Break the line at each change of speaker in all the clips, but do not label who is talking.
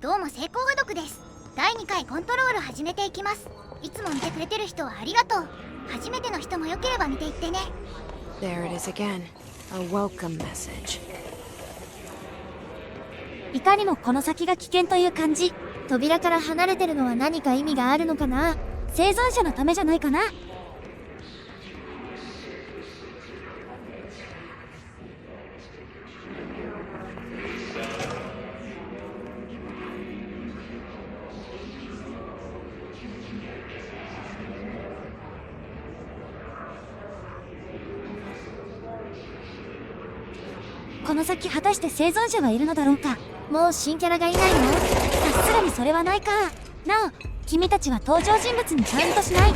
どうも成功が読です。第2回コントロール始めていきます。いつも見てくれてる人はありがとう。初めての人もよければ見ていってね。
There it is again. A welcome message.
いかにもこの先が危険という感じ。扉から離れてるのは何か意味があるのかな。生存者のためじゃないかな。この先果たして生存者はいるのだろうか。もう新キャラがいないの？さすがにそれはないか。なお、君たちは登場人物にカウントしない。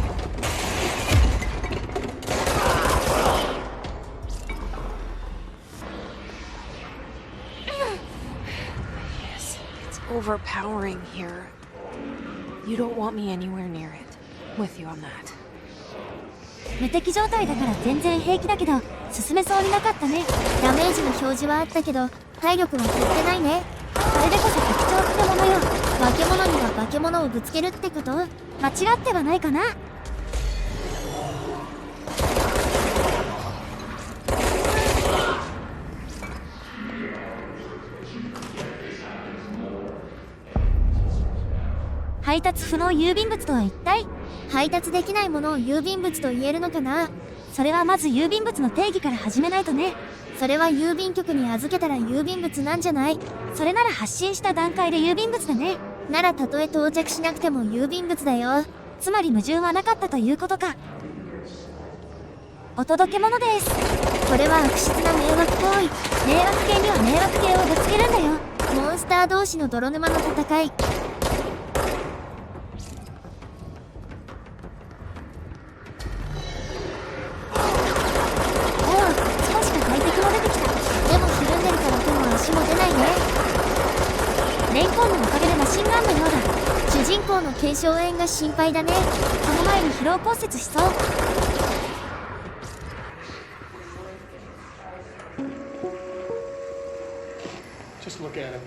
Yes, it's overpowering here. You don't want me anywhere near it. With you on that.
無敵状態だから全然平気だけど、進めそうになかったね。ダメージの表示はあったけど、体力は減ってないね。それでこそ特徴ってものよ。化け物には化け物をぶつけるってこと？間違ってはないかな。配達不能郵便物とは一体？配達できないものを郵便物と言えるのかな。それはまず郵便物の定義から始めないとね。それは郵便局に預けたら郵便物なんじゃない？それなら発信した段階で郵便物だね。ならたとえ到着しなくても郵便物だよ。つまり矛盾はなかったということか。お届け物です。これは悪質な迷惑行為。迷惑系には迷惑系をぶつけるんだよ。モンスター同士の泥沼の戦い。レンコンのおかげでマシンガンのようだ。主人公の腱鞘炎が心配だね。その前に疲労骨折しそう。
Just look at it.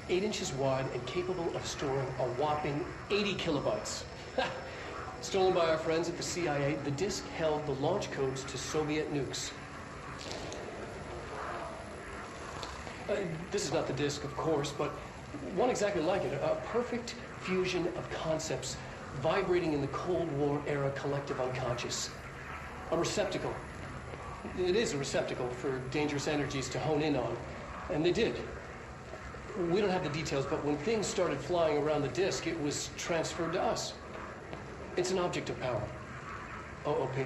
8 inches wide and capable of storing a whopping 80 kilobytes. Stolen by our friends at the CIA, the disk held the launch codes to Soviet nukes. This is not the disk, of course, but one exactly like it. A perfect fusion of concepts vibrating in the Cold War era collective unconscious. A receptacle. It is a receptacle for dangerous energies to hone in on. And they did. We don't have the details, but when things started flying around the disk, it was transferred to us. It's an object of power. OOP.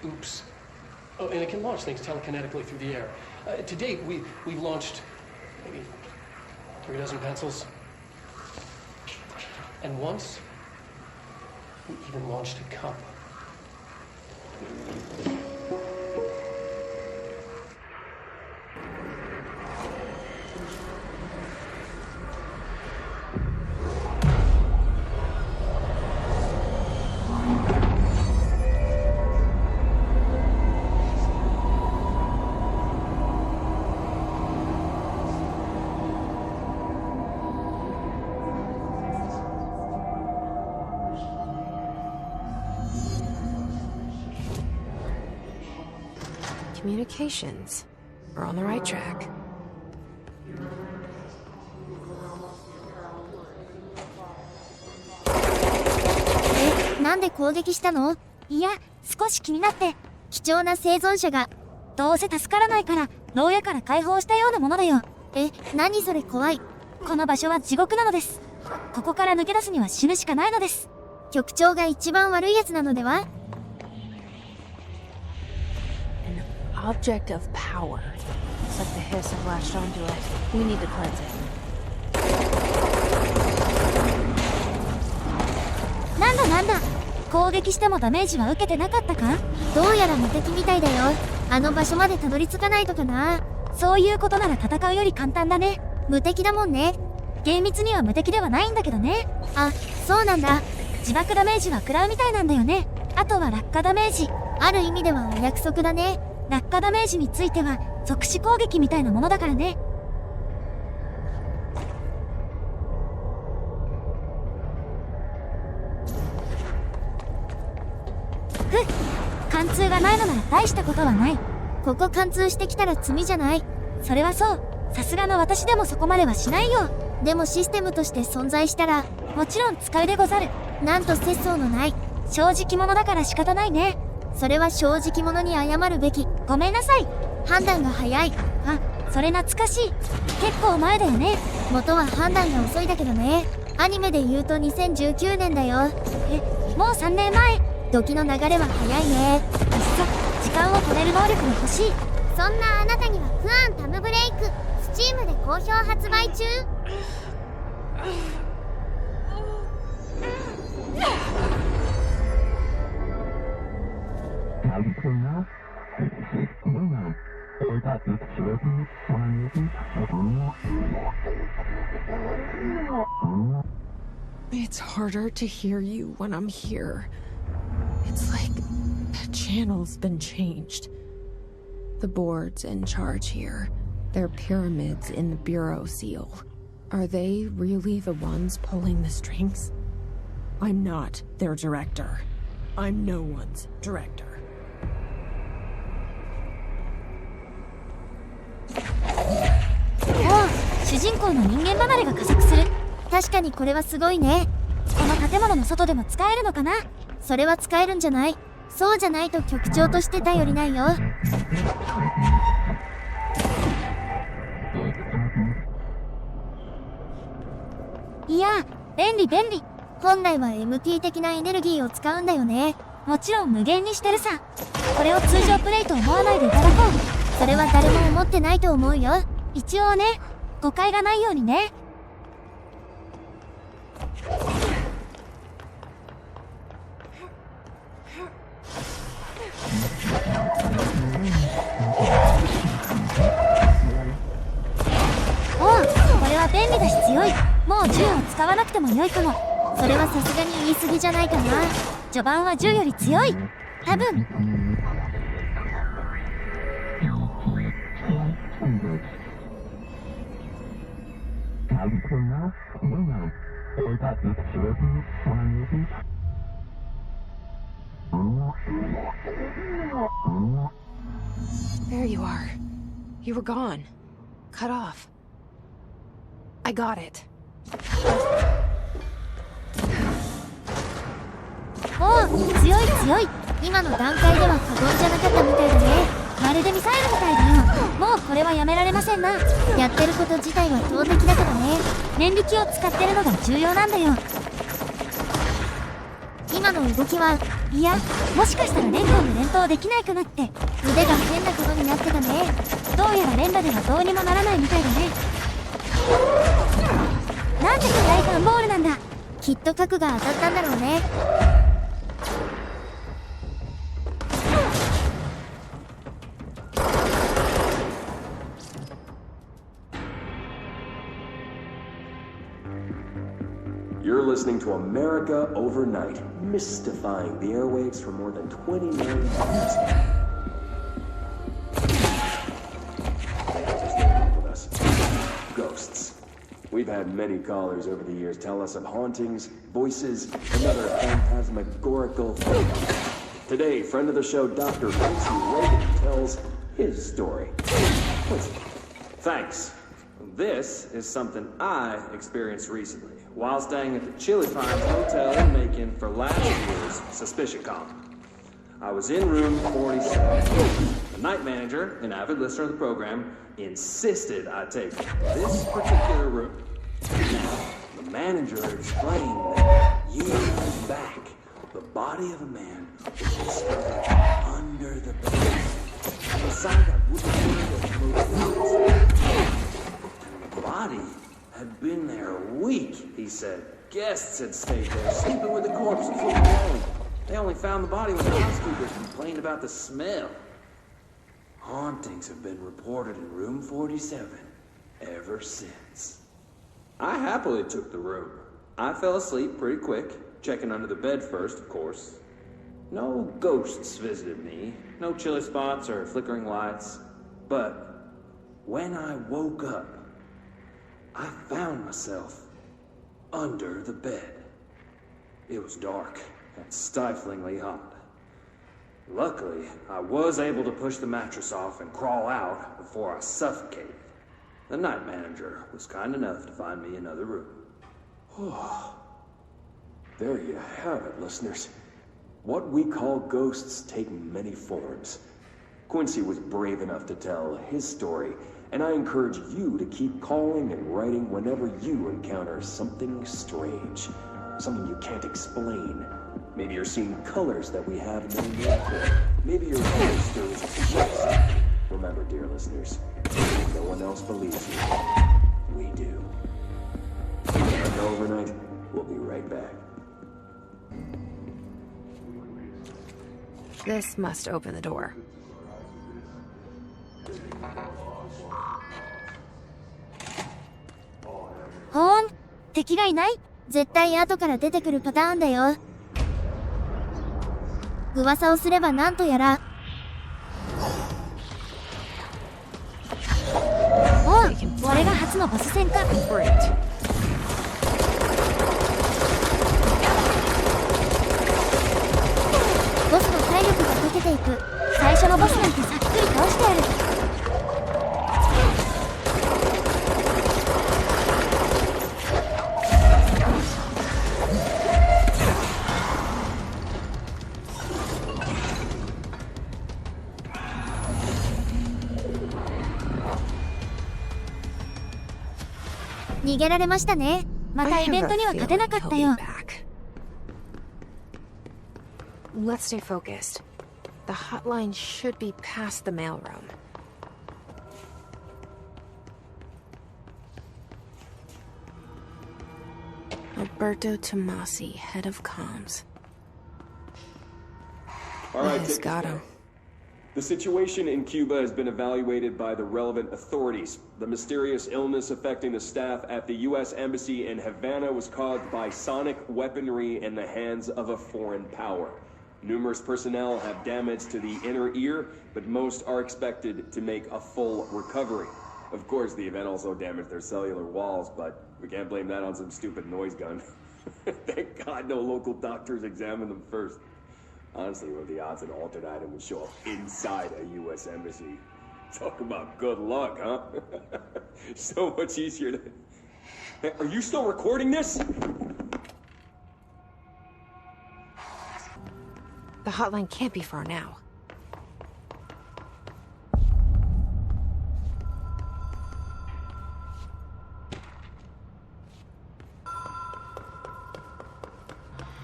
Oops. Oh, and it can launch things telekinetically through the air. To date, we've launched maybe 3 dozen pencils. And once, we even launched a cup.
Communications. We're on the right track.
なんで攻撃したの？いや、少し気になって。貴重な生存者が。どうせ助からないから、牢屋から解放したようなものだよ。何それ怖い。この場所は地獄なのです。ここから抜け出すには死ぬしかないのです。局長が一番悪いやつなのでは？
Object of power. It's like the hiss have latched onto it. We need to cleanse it.
なんだ攻撃してもダメージは受けてなかったか？どうやら無敵みたいだよ。あの場所までたどり着かないとかな。そういうことなら戦うより簡単だね。無敵だもんね。厳密には無敵ではないんだけどね。あ、そうなんだ。自爆ダメージは食らうみたいなんだよね。あとは落下ダメージ。ある意味ではお約束だね。落下ダメージについては即死攻撃みたいなものだからね。貫通がないのなら大したことはない。ここ貫通してきたら罪じゃない。それはそう。さすがの私でもそこまではしないよ。でもシステムとして存在したら、もちろん使うでござる。なんと節操のない。正直者だから仕方ないね。それは正直者に謝るべき。ごめんなさい。判断が早い。あ、それ懐かしい。結構前だよね。元は判断が遅いだけどね。アニメで言うと2019年だよ。もう3年前。時の流れは早いね。いっそ時間を止める能力が欲しい。
そんなあなたにはクアンタムブレイク、Steam で好評発売中。
It's harder to hear you when I'm here. It's like the channel's been changed. The board's in charge here. They're pyramids in the bureau seal. Are they really the ones pulling the strings? I'm not their director. I'm no one's director.
主人公の人間離れが加速する。確かにこれはすごいね。この建物の外でも使えるのかな。それは使えるんじゃない。そうじゃないと局長として頼りないよ。いや、便利便利。本来は MT 的なエネルギーを使うんだよね。もちろん無限にしてるさ。これを通常プレイと思わないでいただこう。それは誰も思ってないと思うよ。一応ね、誤解がないようにね。おう、これは便利だし強い。もう銃を使わなくても良いかも。それはさすがに言い過ぎじゃないかな。序盤は銃より強い。多分。
There you are. You were gone. Cut off. I got it.
おう、強い強い。今の段階では過言じゃなかったみたいだね。まるでミサイルみたいだよ。もうこれはやめられませんな。やってること自体は投擲だからね。念力を使ってるのが重要なんだよ。今の動きは、いや、もしかしたら連合に連投できないかなって。腕が変なことになってたね。どうやら連打ではどうにもならないみたいだね。なんで硬い段ボールなんだ。きっと核が当たったんだろうね。
You're listening to America Overnight, mystifying the airwaves for more than 20 million years. With us. Ghosts. We've had many callers over the years tell us of hauntings, voices, and other phantasmagorical phenomena. Today, friend of the show, Dr. Quincy Reagan tells his story. Thanks. This is something I experienced recently while staying at the Chili Farms Hotel in Macon for last year's Suspicion Con. I was in room 47. The night manager, an avid listener of the program, insisted I take this particular room. The manager explained that years back, the body of a man was discovered under the bed. Beside that wooden door that moved. The body had been there a week, he said. Guests had stayed there, sleeping with the corpse before morning. They only found the body when the housekeepers complained about the smell. Hauntings have been reported in room 47 ever since. I happily took the room. I fell asleep pretty quick, checking under the bed first, of course. No ghosts visited me, no chilly spots or flickering lights. But when I woke up, I found myself under the bed. It was dark and stiflingly hot. Luckily, I was able to push the mattress off and crawl out before I suffocated. The night manager was kind enough to find me another room.
There you have it, listeners. What we call ghosts take many forms. Quincy was brave enough to tell his story, and I encourage you to keep calling and writing whenever you encounter something strange, something you can't explain. Maybe you're seeing colors that we have no name for. Maybe you're hearing stories of ghosts. Remember, dear listeners, no one else believes you. We do. And overnight, we'll be right back.
This must open the door.
ほん、敵がいない？絶対後から出てくるパターンだよ。噂をすればなんとやら。おう、これが初のボス戦か。ボスの体力が溶けていく。最初のボスなんてさっくり倒してやる。逃げられましたね。またイベントには勝てなかったよ。
Let's stay focused. The hotline should be past the mailroom. Alberto Tomasi, head of comms.
All right,
He's got him.
The situation in Cuba has been evaluated by the relevant authorities. The mysterious illness affecting the staff at the U.S. Embassy in Havana was caused by sonic weaponry in the hands of a foreign power. Numerous personnel have damage to the inner ear, but most are expected to make a full recovery. Of course, the event also damaged their cellular walls, but we can't blame that on some stupid noise gun. Thank God no local doctors examined them first. Honestly, what are the odds an altered item would show up inside a U.S. embassy? Talk about good luck, huh? So much easier to... Hey, are you still recording this?
The hotline can't be far now.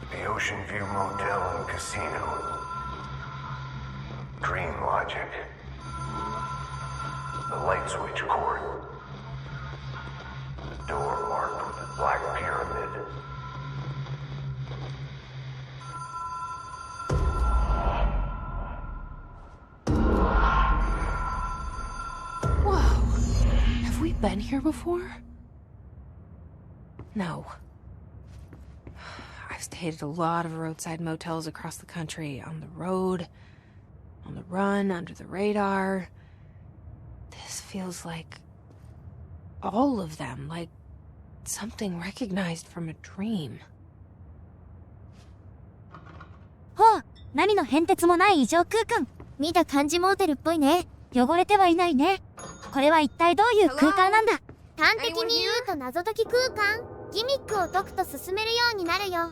The Ocean View Motel and Casino. Dream Logic. The light switch cord. The door marked with a black pyramid.
Whoa! Have we been here before? No. I've stayed at a lot of roadside motels across the country, on the road, on the run, under the radar. This feels like all of them, like something recognized from a dream.
ほう、何の変哲もない異常空間。見た感じモーテルっぽいね。汚れてはいないね。これは一体どういう空間なんだ？端的に言うと謎解き空間。ギミックを解くと進めるようになるよ。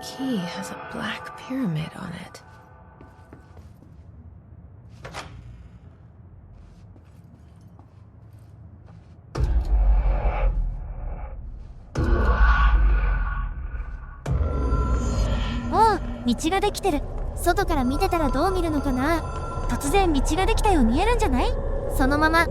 Key has a black pyramid on it.
おう、道ができてる。外から見てたらどう見るのかな？突然道ができたよう見えるんじゃない？そのまま。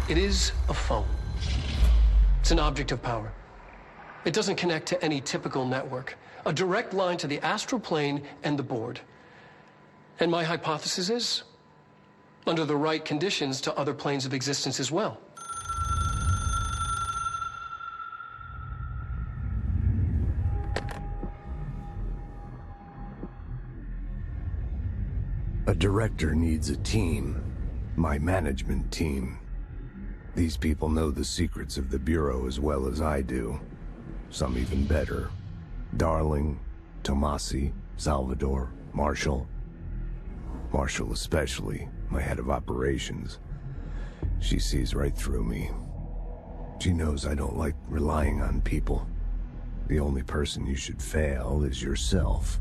It is a phone. It's an object of power. It doesn't connect to any typical network. A direct line to the astral plane and the board. And my hypothesis is, under the right conditions, to other planes of existence as well.
A director needs a team. My management team. These people know the secrets of the Bureau as well as I do. Some even better. Darling, Tomasi, Salvador, Marshall. Marshall especially, my head of operations. She sees right through me. She knows I don't like relying on people. The only person you should fail is yourself.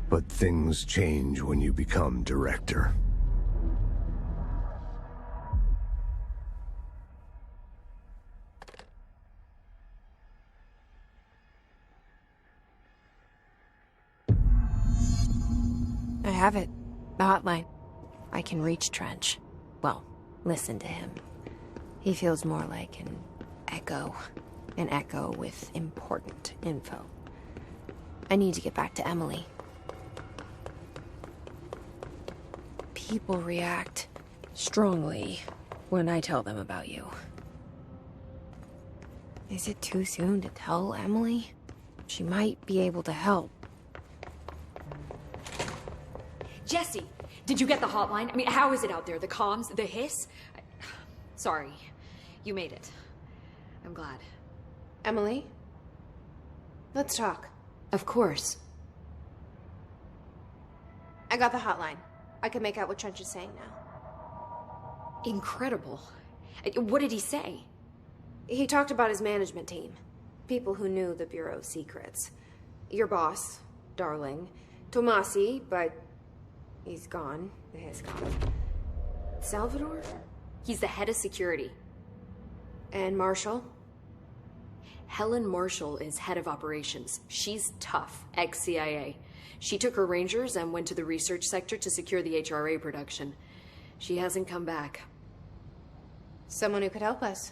But things change when you become director.
I have it. The hotline. I can reach Trench. Well, listen to him. He feels more like an echo. An echo with important info. I need to get back to Emily. People react strongly when I tell them about you. Is it too soon to tell Emily? She might be able to help.
Jesse, did you get the hotline? I mean, how is it out there? The comms? The hiss? Sorry. You made it. I'm glad.
Emily? Let's talk.
Of course.
I got the hotline. I can make out what Trench is saying now.
Incredible. What did he say?
He talked about his management team. People who knew the Bureau's secrets. Your boss, Darling. Tomasi, but he's gone. He's gone. Salvador?
He's the head of security.
And Marshall?
Helen Marshall is head of operations. She's tough, ex-CIA. She took her Rangers and went to the research sector to secure the HRA production. She hasn't come back.
Someone who could help us.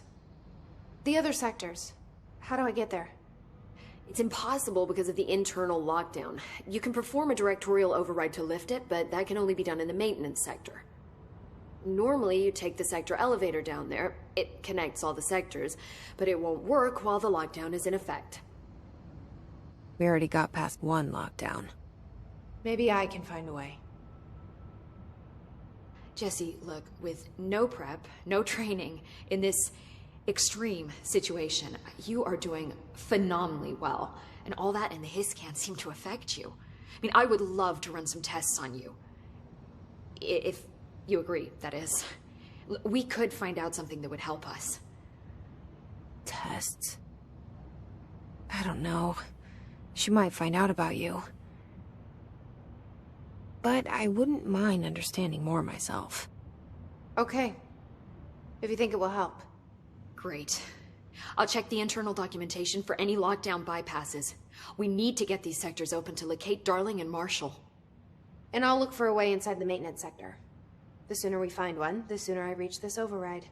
The other sectors. How do I get there?
It's impossible because of the internal lockdown. You can perform a directorial override to lift it, but that can only be done in the maintenance sector. Normally, you take the sector elevator down there. It connects all the sectors, but it won't work while the lockdown is in effect.
We already got past one lockdown. Maybe I can find a way.
Jesse, look, with no prep, no training, in this extreme situation, you are doing phenomenally well. And all that and the hiss can't seem to affect you. I mean, I would love to run some tests on you. If you agree, that is. We could find out something that would help us.
Tests? I don't know. She might find out about you. But I wouldn't mind understanding more myself. Okay. If you think it will help.
Great. I'll check the internal documentation for any lockdown bypasses. We need to get these sectors open to locate Darling and Marshall.
And I'll look for a way inside the maintenance sector. The sooner we find one, the sooner I reach this override.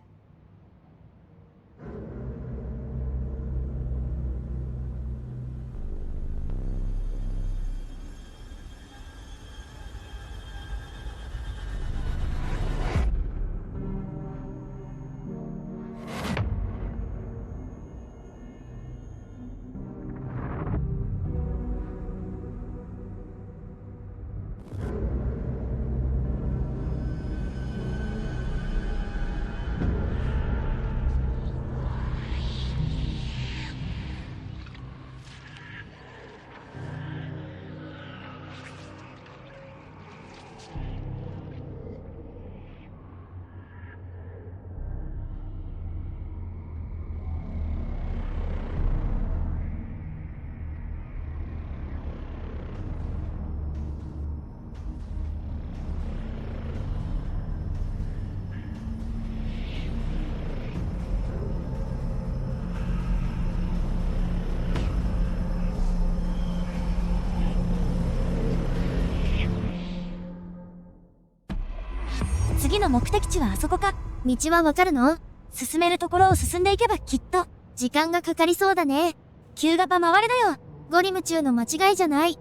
次の目的地はあそこか。道はわかるの？進めるところを進んでいけばきっと。時間がかかりそうだね。急がば回れだよ。ゴリ夢中の間違いじゃない。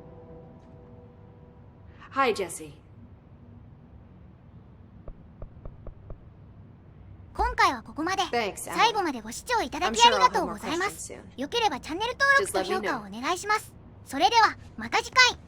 Hi, Jesse.
今回はここまで。
Thanks,
最後までご視聴いただ
I'm
き
sure
ありが
I'll
と
have
う
more
ございま
questions
す。
soon.
よければチャンネル登録と
Just let me
評価を
know.
お願いします。それではまた次回。